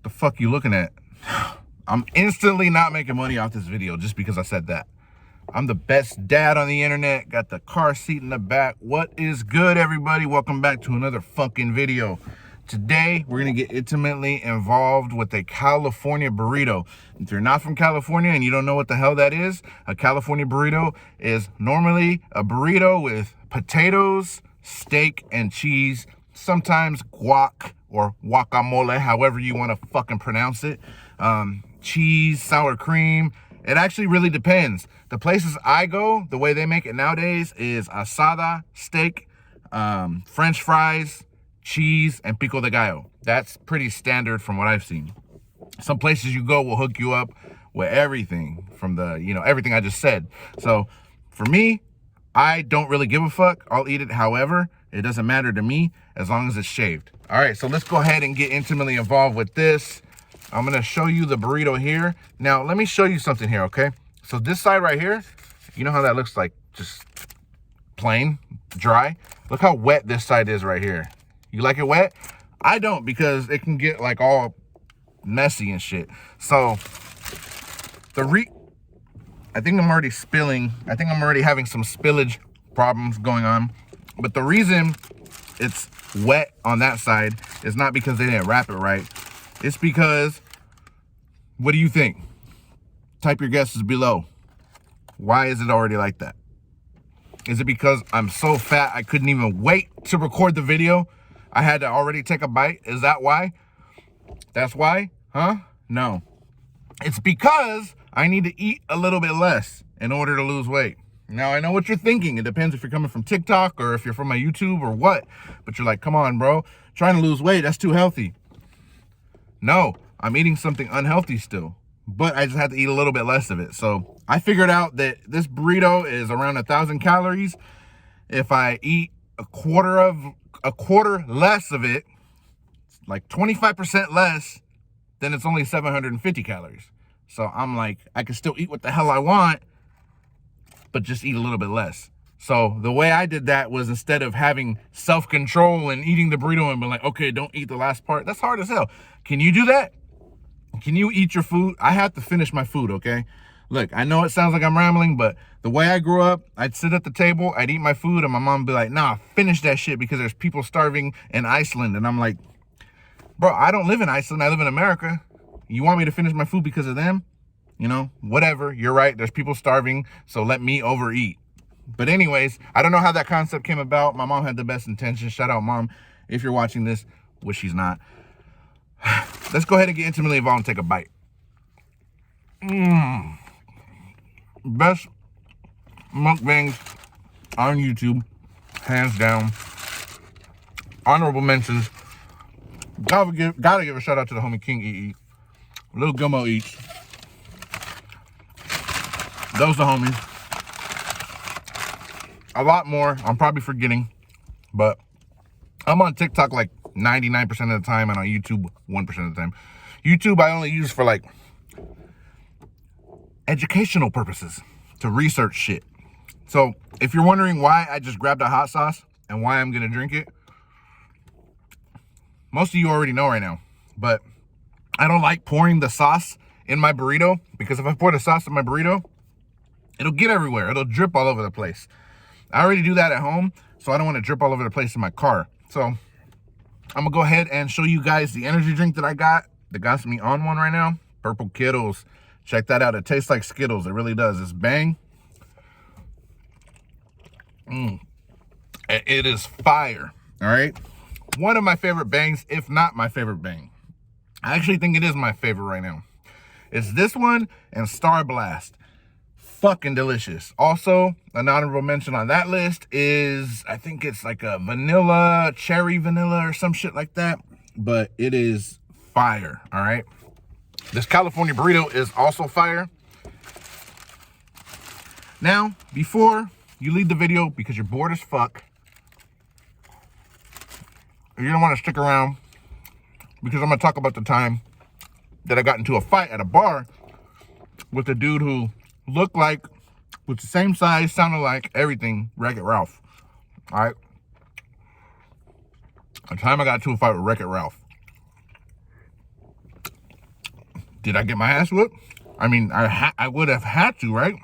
The fuck you looking at? I'm instantly not making money off this video just because I said that. I'm the best dad on the internet. Got the car seat in the back. What is good, everybody? Welcome back to another fucking video. Today, we're gonna get intimately involved with a California burrito. If you're not from California and you don't know what the hell that is, a California burrito is normally a burrito with potatoes, steak, and cheese, sometimes guac or guacamole, however you wanna fucking pronounce it. Cheese, sour cream. It actually really depends. The places I go, the way they make it nowadays is asada, steak, French fries, cheese, and pico de gallo. That's pretty standard from what I've seen. Some places you go will hook you up with everything from the, everything I just said. So for me, I don't really give a fuck. I'll eat it however. It doesn't matter to me as long as it's shaved. All right, so let's go ahead and get intimately involved with this. I'm gonna show you the burrito here. Now, let me show you something here, okay? So this side right here, you know how that looks like? Just plain, dry. Look how wet this side is right here. You like it wet? I don't, because it can get like all messy and shit. So I think I'm already spilling. I think I'm already having some spillage problems going on. But the reason it's wet on that side is not because they didn't wrap it right. It's because, what do you think? Type your guesses below. Why is it already like that? Is it because I'm so fat I couldn't even wait to record the video? I had to already take a bite? Is that why? That's why? Huh? No. It's because I need to eat a little bit less in order to lose weight. Now, I know what you're thinking. It depends if you're coming from TikTok or if you're from my YouTube or what. But you're like, come on, bro. Trying to lose weight, that's too healthy. No, I'm eating something unhealthy still, but I just had to eat a little bit less of it. So I figured out that this burrito is around 1,000 calories. If I eat a quarter less of it, like 25% less, then it's only 750 calories. So I'm like, I can still eat what the hell I want, but just eat a little bit less. So the way I did that was, instead of having self-control and eating the burrito and being like, okay, don't eat the last part. That's hard as hell. Can you do that? Can you eat your food? I have to finish my food, okay? Look, I know it sounds like I'm rambling, but the way I grew up, I'd sit at the table, I'd eat my food, and my mom would be like, nah, finish that shit because there's people starving in Iceland. And I'm like, bro, I don't live in Iceland. I live in America. You want me to finish my food because of them? Whatever. You're right. There's people starving, so let me overeat. But anyways, I don't know how that concept came about. My mom had the best intentions. Shout out, Mom, if you're watching this, which she's not. Let's go ahead and get intimately involved and take a bite. Best mukbangs on YouTube, hands down. Honorable mentions. Gotta give a shout out to the homie King EE. Little Gummo Eats. Those are homies. A lot more I'm probably forgetting, but I'm on TikTok like 99% of the time and on YouTube 1% of the time. YouTube I only use for like educational purposes, to research shit. So if you're wondering why I just grabbed a hot sauce and why I'm gonna drink it, most of you already know right now, but I don't like pouring the sauce in my burrito, because if I pour the sauce in my burrito, it'll get everywhere. It'll drip all over the place. I already do that at home, so I don't want to drip all over the place in my car. So I'm gonna go ahead and show you guys the energy drink that I got. That got me on one right now. Purple Kittles. Check that out. It tastes like Skittles. It really does. It's bang. It is fire. All right. One of my favorite bangs, if not my favorite bang. I actually think it is my favorite right now. It's this one and Star Blast. Fucking delicious. Also, an honorable mention on that list is, I think it's like a vanilla, cherry vanilla or some shit like that. But it is fire, all right? This California burrito is also fire. Now, before you leave the video because you're bored as fuck, you're gonna want to stick around because I'm gonna talk about the time that I got into a fight at a bar with a dude who looked like, was the same size, sounded like, everything, Wreck-It Ralph. All right. The time I got into a fight with Wreck-It Ralph. Did I get my ass whooped? I mean, I would have had to, right?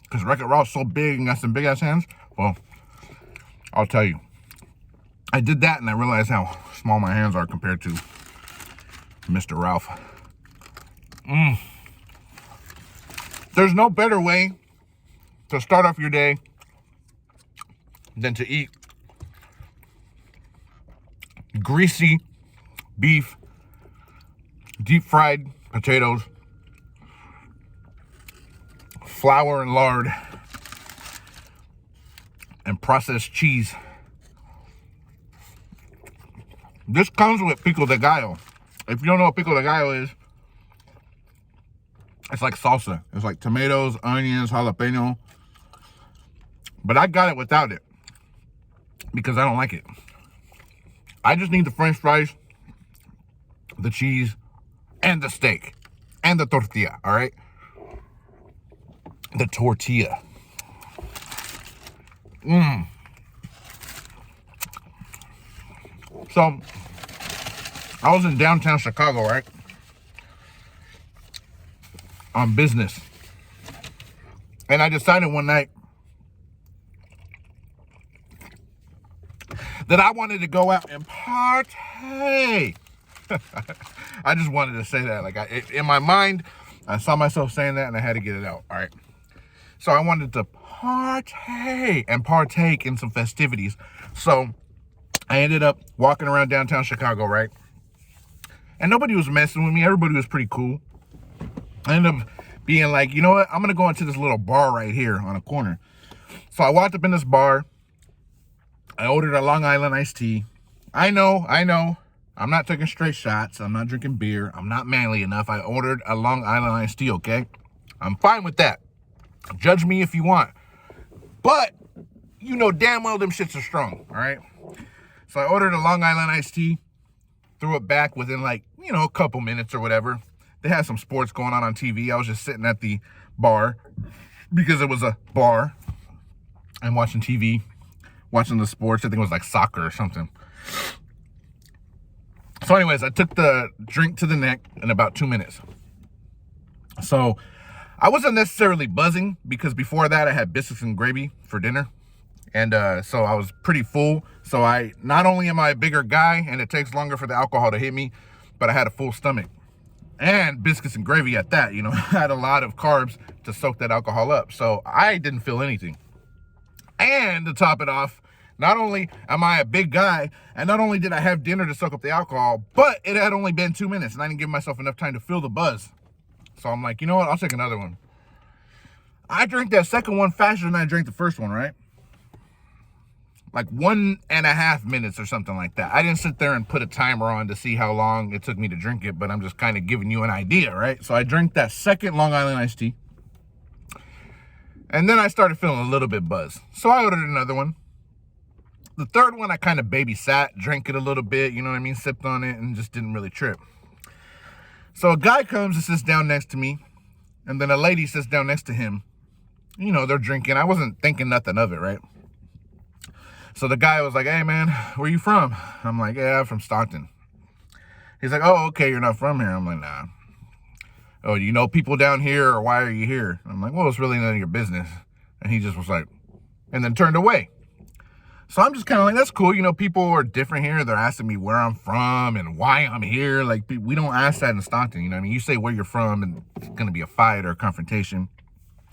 Because Wreck-It Ralph's so big and got some big-ass hands. Well, I'll tell you. I did that and I realized how small my hands are compared to Mr. Ralph. There's no better way to start off your day than to eat greasy beef, deep fried potatoes, flour and lard, and processed cheese. This comes with pico de gallo. If you don't know what pico de gallo is, it's like salsa. It's like tomatoes, onions, jalapeno. But I got it without it because I don't like it. I just need the French fries, the cheese, and the steak, and the tortilla, all right? The tortilla. So, I was in downtown Chicago, right? On business. And I decided one night that I wanted to go out and party. I just wanted to say that. Like, in my mind, I saw myself saying that and I had to get it out, all right? So I wanted to party and partake in some festivities. So I ended up walking around downtown Chicago, right? And nobody was messing with me. Everybody was pretty cool. I ended up being like, you know what? I'm going to go into this little bar right here on a corner. So I walked up in this bar. I ordered a Long Island iced tea. I know. I'm not taking straight shots. I'm not drinking beer. I'm not manly enough. I ordered a Long Island iced tea, okay? I'm fine with that. Judge me if you want. But you know damn well them shits are strong, all right? So I ordered a Long Island iced tea. Threw it back within like, a couple minutes or whatever. They had some sports going on TV. I was just sitting at the bar because it was a bar. I'm watching TV, watching the sports. I think it was like soccer or something. So anyways, I took the drink to the neck in about 2 minutes. So I wasn't necessarily buzzing because before that I had biscuits and gravy for dinner. And so I was pretty full. So not only am I a bigger guy and it takes longer for the alcohol to hit me, but I had a full stomach. And biscuits and gravy at that, I had a lot of carbs to soak that alcohol up. So I didn't feel anything. And to top it off, not only am I a big guy, and not only did I have dinner to soak up the alcohol, but it had only been 2 minutes and I didn't give myself enough time to feel the buzz. So I'm like, you know what? I'll take another one. I drank that second one faster than I drank the first one, right? Like 1.5 minutes or something like that. I didn't sit there and put a timer on to see how long it took me to drink it, but I'm just kind of giving you an idea, right? So I drank that second Long Island iced tea. And then I started feeling a little bit buzzed. So I ordered another one. The third one, I kind of babysat, drank it a little bit, sipped on it and just didn't really trip. So a guy comes and sits down next to me. And then a lady sits down next to him. They're drinking. I wasn't thinking nothing of it, right? So the guy was like, hey, man, where you from? I'm like, yeah, I'm from Stockton. He's like, oh, okay, you're not from here. I'm like, nah. Oh, do you know people down here or why are you here? I'm like, well, it's really none of your business. And he just was like, and then turned away. So I'm just kind of like, that's cool. People are different here. They're asking me where I'm from and why I'm here. Like, we don't ask that in Stockton. You say where you're from and it's going to be a fight or a confrontation.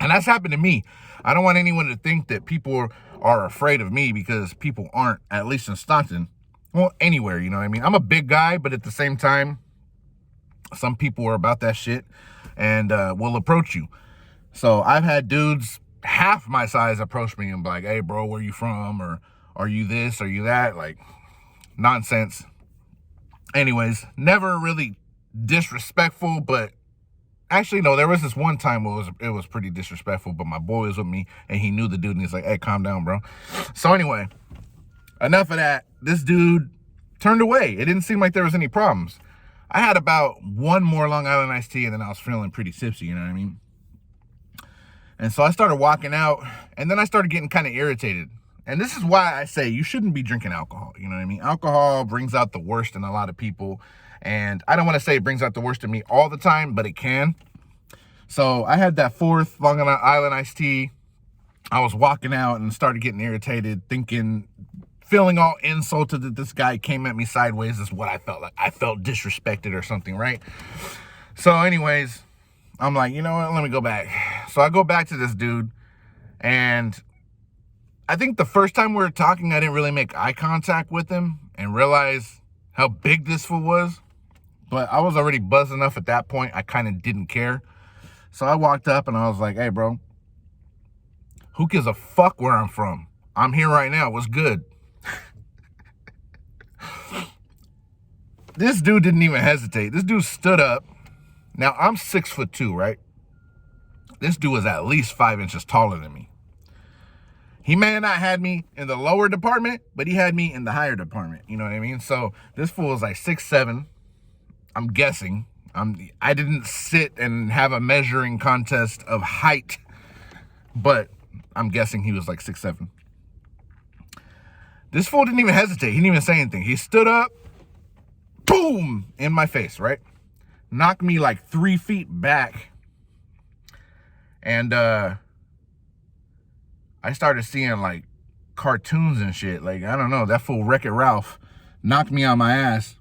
And that's happened to me. I don't want anyone to think that people are afraid of me because people aren't, at least in Stockton. Well, anywhere, I'm a big guy, but at the same time, some people are about that shit and will approach you. So I've had dudes half my size approach me and be like, hey, bro, where you from? Or are you this? Are you that? Like, nonsense. Anyways, never really disrespectful, but actually, no, there was this one time it was pretty disrespectful, but my boy was with me, and he knew the dude, and he's like, hey, calm down, bro. So anyway, enough of that. This dude turned away. It didn't seem like there was any problems. I had about one more Long Island iced tea, and then I was feeling pretty tipsy, you know what I mean? And so I started walking out, and then I started getting kind of irritated. And this is why I say you shouldn't be drinking alcohol. You know what I mean? Alcohol brings out the worst in a lot of people. And I don't want to say it brings out the worst in me all the time, but it can. So I had that fourth Long Island iced tea. I was walking out and started getting irritated, feeling all insulted that this guy came at me sideways is what I felt like. I felt disrespected or something, right? So anyways, I'm like, you know what? Let me go back. So I go back to this dude, and I think the first time we were talking, I didn't really make eye contact with him and realize how big this fool was. But I was already buzzed enough at that point, I kind of didn't care. So I walked up and I was like, hey, bro, who gives a fuck where I'm from? I'm here right now. What's good? This dude didn't even hesitate. This dude stood up. Now, I'm 6'2", right? This dude was at least 5 inches taller than me. He may have not had me in the lower department, but he had me in the higher department. You know what I mean? So this fool was like 6'7". I'm guessing. I didn't sit and have a measuring contest of height, but I'm guessing he was like 6'7". This fool didn't even hesitate. He didn't even say anything. He stood up, boom, in my face, right? Knocked me like 3 feet back. And I started seeing like cartoons and shit. Like, I don't know, that fool Wreck-It Ralph knocked me on my ass.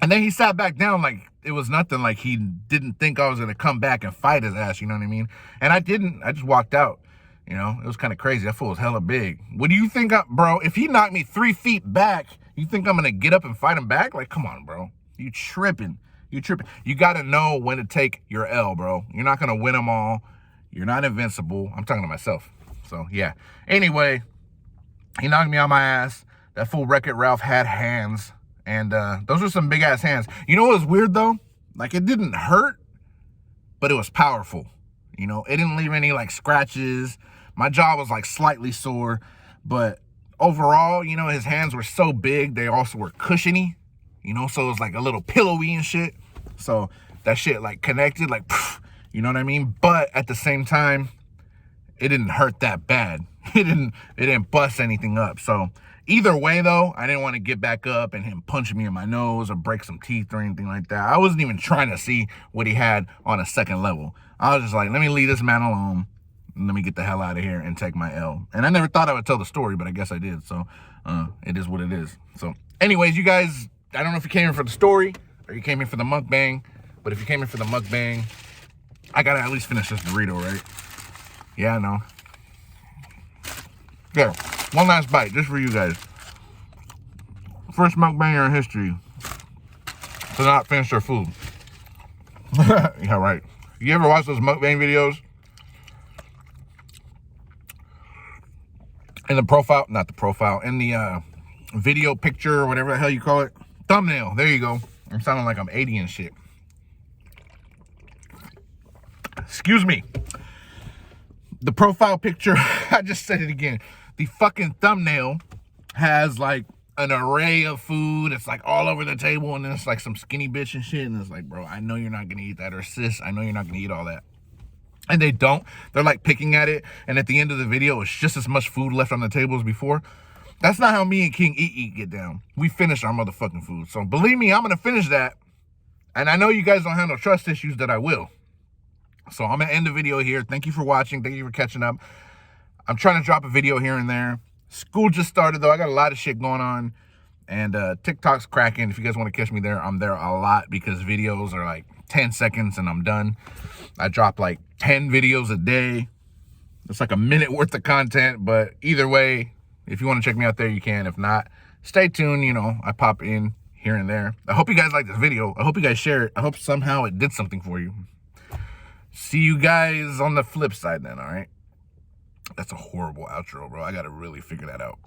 And then he sat back down like it was nothing, like he didn't think I was going to come back and fight his ass, you know what I mean? And I didn't. I just walked out. You know, it was kind of crazy. That fool was hella big. What do you think, bro? If he knocked me 3 feet back, you think I'm going to get up and fight him back? Like, come on, bro. You tripping. You tripping. You got to know when to take your L, bro. You're not going to win them all. You're not invincible. I'm talking to myself. So, yeah. Anyway, he knocked me on my ass. That fool Wreck-It Ralph had hands. And those were some big-ass hands. You know what was weird, though? Like, it didn't hurt, but it was powerful. You know, it didn't leave any, like, scratches. My jaw was, like, slightly sore. But overall, you know, his hands were so big. They also were cushiony. You know, so it was, like, a little pillowy and shit. So that shit, like, connected, like, poof, you know what I mean? But at the same time, it didn't hurt that bad. It didn't bust anything up. So either way, though, I didn't want to get back up and him punch me in my nose or break some teeth or anything like that. I wasn't even trying to see what he had on a second level. I was just like, let me leave this man alone. Let me get the hell out of here and take my L. And I never thought I would tell the story, but I guess I did. So it is what it is. So anyways, you guys, I don't know if you came here for the story or you came here for the mukbang. But if you came here for the mukbang, I got to at least finish this burrito, right? Yeah, I know. Yeah, one last bite just for you guys. First mukbanger in history to not finish their food. Yeah, right. You ever watch those mukbang videos? In the profile, not the profile, in the video picture or whatever the hell you call it. Thumbnail, there you go. I'm sounding like I'm 80 and shit. Excuse me. The profile picture, I just said it again. The fucking thumbnail has like an array of food. It's like all over the table, and then it's like some skinny bitch and shit. And it's like, bro, I know you're not gonna eat that. Or sis, I know you're not gonna eat all that. And they don't. They're like picking at it. And at the end of the video, it's just as much food left on the table as before. That's not how me and King Eat get down. We finish our motherfucking food. So believe me, I'm gonna finish that. And I know you guys don't have no trust issues that I will. So I'm gonna end the video here. Thank you for watching. Thank you for catching up. I'm trying to drop a video here and there. School just started, though. I got a lot of shit going on. And TikTok's cracking. If you guys want to catch me there, I'm there a lot because videos are like 10 seconds and I'm done. I drop like 10 videos a day. It's like a minute worth of content. But either way, if you want to check me out there, you can. If not, stay tuned. You know, I pop in here and there. I hope you guys like this video. I hope you guys share it. I hope somehow it did something for you. See you guys on the flip side then, all right? That's a horrible outro, bro. I got to really figure that out.